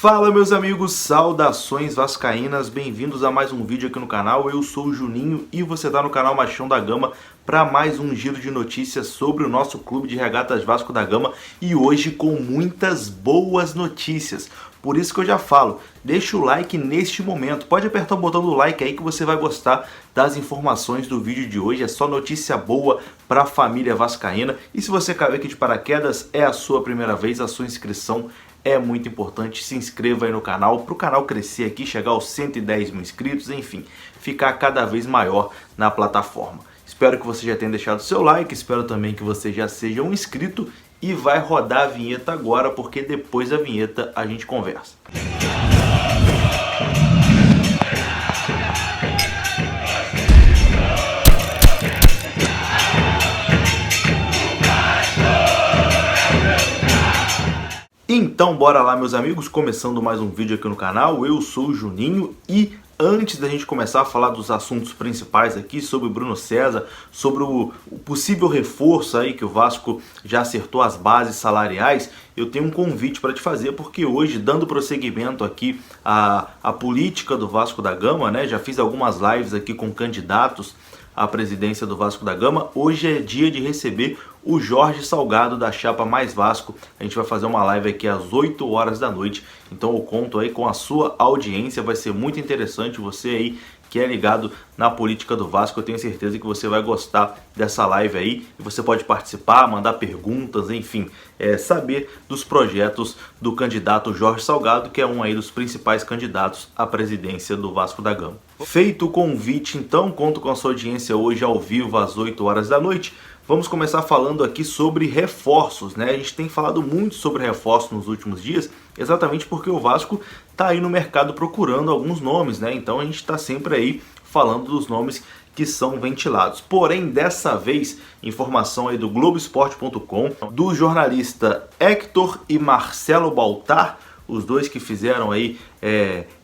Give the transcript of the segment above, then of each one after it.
Fala meus amigos, saudações vascaínas, bem-vindos a mais um vídeo aqui no canal. Eu sou o Juninho e você está no canal Machão da Gama para mais um giro de notícias sobre o nosso clube de regatas Vasco da Gama e hoje com muitas boas notícias. Por isso que eu já falo, deixa o like neste momento, pode apertar o botão do like aí que você vai gostar das informações do vídeo de hoje. É só notícia boa para a família vascaína e se você caiu aqui de paraquedas, é a sua primeira vez, a sua inscrição é muito importante. Se inscreva aí no canal, para o canal crescer aqui, chegar aos 110 mil inscritos, enfim, ficar cada vez maior na plataforma. Espero que você já tenha deixado o seu like, espero também que você já seja um inscrito e vai rodar a vinheta agora, porque depois da vinheta a gente conversa. Então bora lá meus amigos, começando mais um vídeo aqui no canal. Eu sou o Juninho e antes da gente começar a falar dos assuntos principais aqui sobre o Bruno César, sobre o possível reforço aí que o Vasco já acertou as bases salariais, eu tenho um convite para te fazer, porque hoje, dando prosseguimento aqui à política do Vasco da Gama, né, já fiz algumas lives aqui com candidatos à presidência do Vasco da Gama. Hoje é dia de receber o Jorge Salgado da Chapa Mais Vasco. A gente vai fazer uma live aqui às 8 horas da noite, então eu conto aí com a sua audiência, vai ser muito interessante. Você aí que é ligado na política do Vasco, eu tenho certeza que você vai gostar dessa live aí e você pode participar, mandar perguntas, enfim, saber dos projetos do candidato Jorge Salgado, que é um aí dos principais candidatos à presidência do Vasco da Gama. Feito o convite, então, conto com a sua audiência hoje ao vivo às 8 horas da noite. Vamos começar falando aqui sobre reforços, né? A gente tem falado muito sobre reforços nos últimos dias, exatamente porque o Vasco está aí no mercado procurando alguns nomes, né? Então a gente está sempre aí falando dos nomes que são ventilados. Porém, dessa vez, informação aí do Globoesporte.com, do jornalista Héctor e Marcelo Baltar, os dois que fizeram aí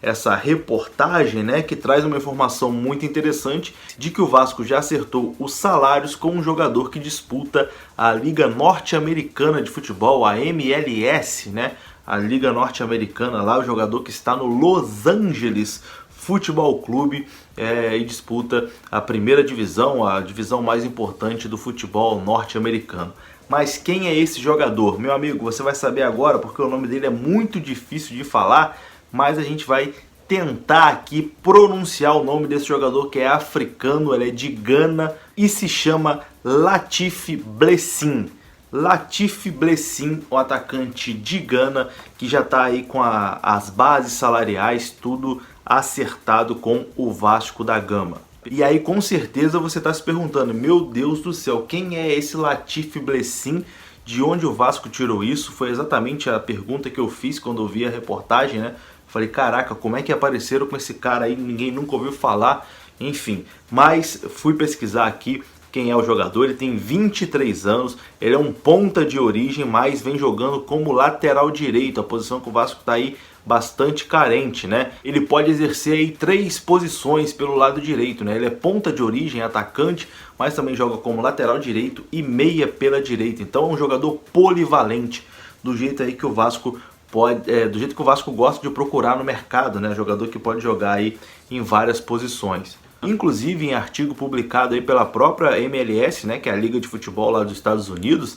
essa reportagem, né, que traz uma informação muito interessante de que o Vasco já acertou os salários com um jogador que disputa a Liga Norte-Americana de Futebol, a MLS, né, a Liga Norte-Americana lá, o jogador que está no Los Angeles Futebol Clube e disputa a primeira divisão, a divisão mais importante do futebol norte-americano. Mas quem é esse jogador? Meu amigo, você vai saber agora, porque o nome dele é muito difícil de falar, mas a gente vai tentar aqui pronunciar o nome desse jogador, que é africano, ele é de Gana e se chama Latif Blessing. Latif Blessing, o atacante de Gana, que já está aí com as bases salariais, tudo acertado com o Vasco da Gama. E aí com certeza você está se perguntando, meu Deus do céu, quem é esse Latif Blessing? De onde o Vasco tirou isso? Foi exatamente a pergunta que eu fiz quando eu vi a reportagem, né? Falei, caraca, como é que apareceram com esse cara aí? Ninguém nunca ouviu falar, enfim. Mas fui pesquisar aqui quem é o jogador. Ele tem 23 anos, ele é um ponta de origem, mas vem jogando como lateral direito, a posição que o Vasco está aí bastante carente, né? Ele pode exercer aí 3 posições pelo lado direito, né? Ele é ponta de origem, atacante, mas também joga como lateral direito e meia pela direita. Então é um jogador polivalente, do jeito aí que o Vasco do jeito que o Vasco gosta de procurar no mercado, né? Jogador que pode jogar aí em várias posições. Inclusive em artigo publicado aí pela própria MLS, né, que é a Liga de Futebol lá dos Estados Unidos,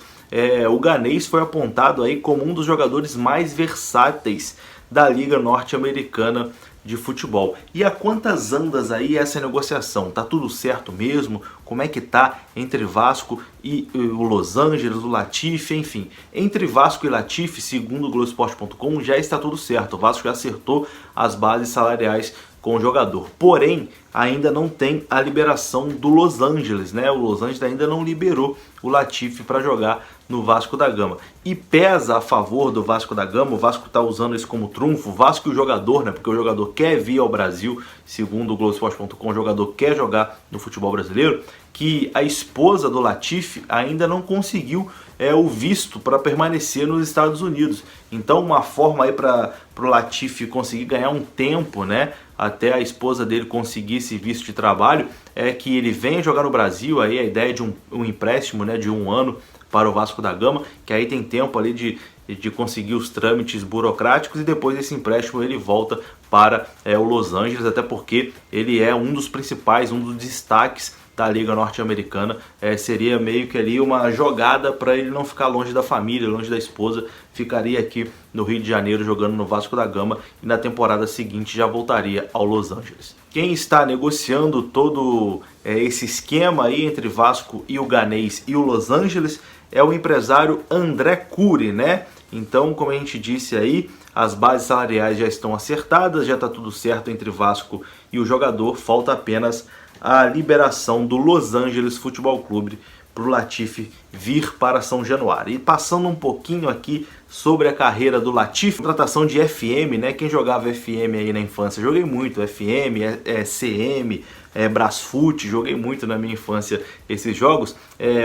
o ganês foi apontado aí como um dos jogadores mais versáteis da Liga Norte-Americana de Futebol. E a quantas andas aí essa negociação? Tá tudo certo mesmo? Como é que tá entre Vasco e o Los Angeles, o Latif, enfim. Entre Vasco e Latif, segundo o Globoesporte.com, já está tudo certo. O Vasco já acertou as bases salariais com o jogador. Porém, ainda não tem a liberação do Los Angeles, né? O Los Angeles ainda não liberou o Latif para jogar no Vasco da Gama. E pesa a favor do Vasco da Gama, o Vasco está usando isso como trunfo, o Vasco e o jogador, né? Porque o jogador quer vir ao Brasil, segundo o Globoesporte.com, o jogador quer jogar no futebol brasileiro, que a esposa do Latif ainda não conseguiu o visto para permanecer nos Estados Unidos. Então uma forma aí para o Latif conseguir ganhar um tempo, né, até a esposa dele conseguir esse visto de trabalho, é que ele venha jogar no Brasil. Aí a ideia de um empréstimo, né, de 1 ano para o Vasco da Gama, que aí tem tempo ali de conseguir os trâmites burocráticos, e depois desse empréstimo ele volta para o Los Angeles, até porque ele é um dos principais, um dos destaques da Liga Norte-Americana. Seria meio que ali uma jogada para ele não ficar longe da família, longe da esposa, ficaria aqui no Rio de Janeiro jogando no Vasco da Gama e na temporada seguinte já voltaria ao Los Angeles. Quem está negociando todo esse esquema aí entre Vasco e o Ganês e o Los Angeles é o empresário André Cury, né? Então, como a gente disse aí, as bases salariais já estão acertadas, já está tudo certo entre Vasco e o jogador, falta apenas a liberação do Los Angeles Futebol Clube para o Latifi vir para São Januário. E passando um pouquinho aqui sobre a carreira do Latifi, contratação de FM, né? Quem jogava FM aí na infância? Joguei muito, FM, CM, Brasfoot, joguei muito na minha infância esses jogos.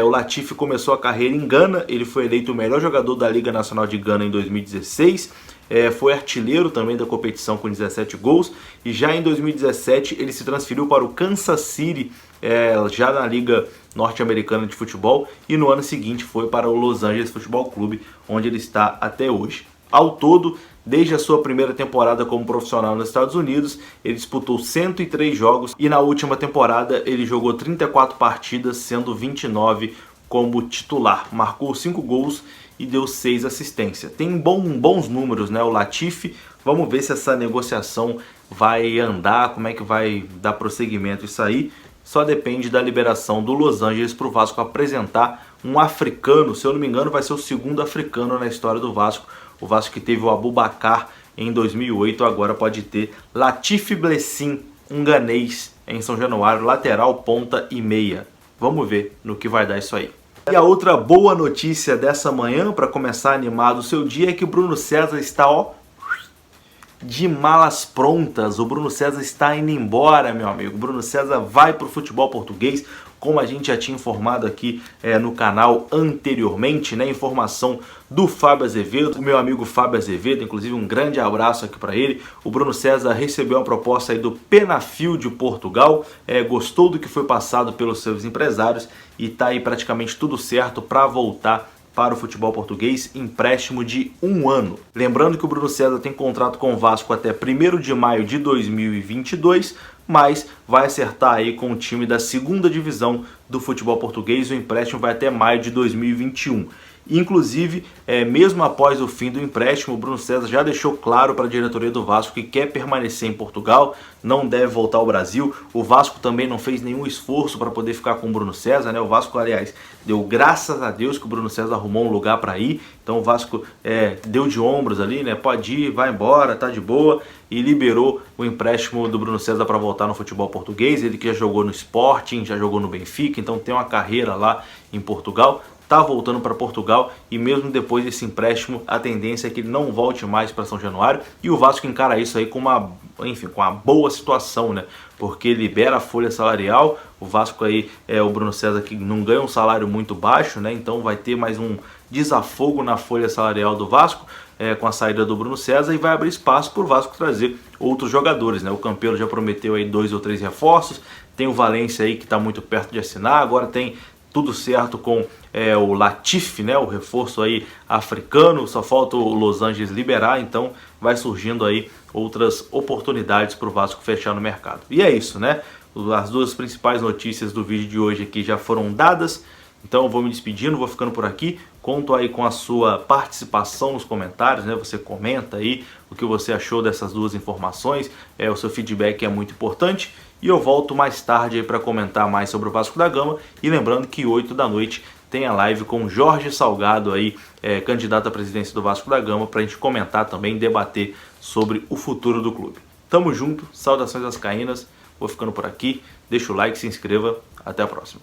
O Latifi começou a carreira em Gana, ele foi eleito o melhor jogador da Liga Nacional de Gana em 2016, foi artilheiro também da competição com 17 gols, e já em 2017 ele se transferiu para o Kansas City, já na Liga Norte-Americana de Futebol, e no ano seguinte foi para o Los Angeles Futebol Clube, onde ele está até hoje. Ao todo, desde a sua primeira temporada como profissional nos Estados Unidos, ele disputou 103 jogos e na última temporada ele jogou 34 partidas, sendo 29 como titular. Marcou 5 gols e deu 6 assistências. Tem bons números, né, o Latifi. Vamos ver se essa negociação vai andar, como é que vai dar prosseguimento isso aí. Só depende da liberação do Los Angeles para o Vasco apresentar um africano. Se eu não me engano, vai ser o segundo africano na história do Vasco. O Vasco que teve o Abubakar em 2008, agora pode ter Latifi Blessin, um ganês em São Januário, lateral, ponta e meia. Vamos ver no que vai dar isso aí. E a outra boa notícia dessa manhã, para começar animado o seu dia, é que o Bruno César está, de malas prontas. O Bruno César está indo embora, meu amigo. O Bruno César vai para o futebol português, como a gente já tinha informado aqui no canal anteriormente, né? Informação do Fábio Azevedo, o meu amigo Fábio Azevedo, inclusive um grande abraço aqui para ele. O Bruno César recebeu uma proposta aí do Penafiel de Portugal, gostou do que foi passado pelos seus empresários e tá aí praticamente tudo certo para voltar para o futebol português, empréstimo de 1 ano. Lembrando que o Bruno César tem contrato com o Vasco até 1º de maio de 2022, mas vai acertar aí com o time da 2ª divisão do futebol português. O empréstimo vai até maio de 2021. Inclusive, mesmo após o fim do empréstimo, o Bruno César já deixou claro para a diretoria do Vasco que quer permanecer em Portugal, não deve voltar ao Brasil. O Vasco também não fez nenhum esforço para poder ficar com o Bruno César, né? O Vasco, aliás, deu graças a Deus que o Bruno César arrumou um lugar para ir. Então o Vasco deu de ombros ali, né? Pode ir, vai embora, tá de boa, e liberou o empréstimo do Bruno César para voltar no futebol português. Ele que já jogou no Sporting, já jogou no Benfica, então tem uma carreira lá em Portugal. Está voltando para Portugal, e mesmo depois desse empréstimo, a tendência é que ele não volte mais para São Januário, e o Vasco encara isso aí com uma boa situação, né? Porque libera a folha salarial. O Vasco aí o Bruno César, que não ganha um salário muito baixo, né? Então vai ter mais um desafogo na folha salarial do Vasco com a saída do Bruno César, e vai abrir espaço para o Vasco trazer outros jogadores, né? O Campelo já prometeu aí 2 ou 3 reforços, tem o Valência aí que está muito perto de assinar, agora tem tudo certo com o Latifi, né, o reforço aí africano, só falta o Los Angeles liberar, então vai surgindo aí outras oportunidades para o Vasco fechar no mercado. E é isso, né? As duas principais notícias do vídeo de hoje aqui já foram dadas, então eu vou me despedindo, vou ficando por aqui. Conto aí com a sua participação nos comentários, né? Você comenta aí o que você achou dessas duas informações, o seu feedback é muito importante. E eu volto mais tarde aí para comentar mais sobre o Vasco da Gama. E lembrando que 8 da noite tem a live com Jorge Salgado aí, candidato à presidência do Vasco da Gama, para a gente comentar também, debater sobre o futuro do clube. Tamo junto, saudações vascaínas, vou ficando por aqui, deixa o like, se inscreva, até a próxima.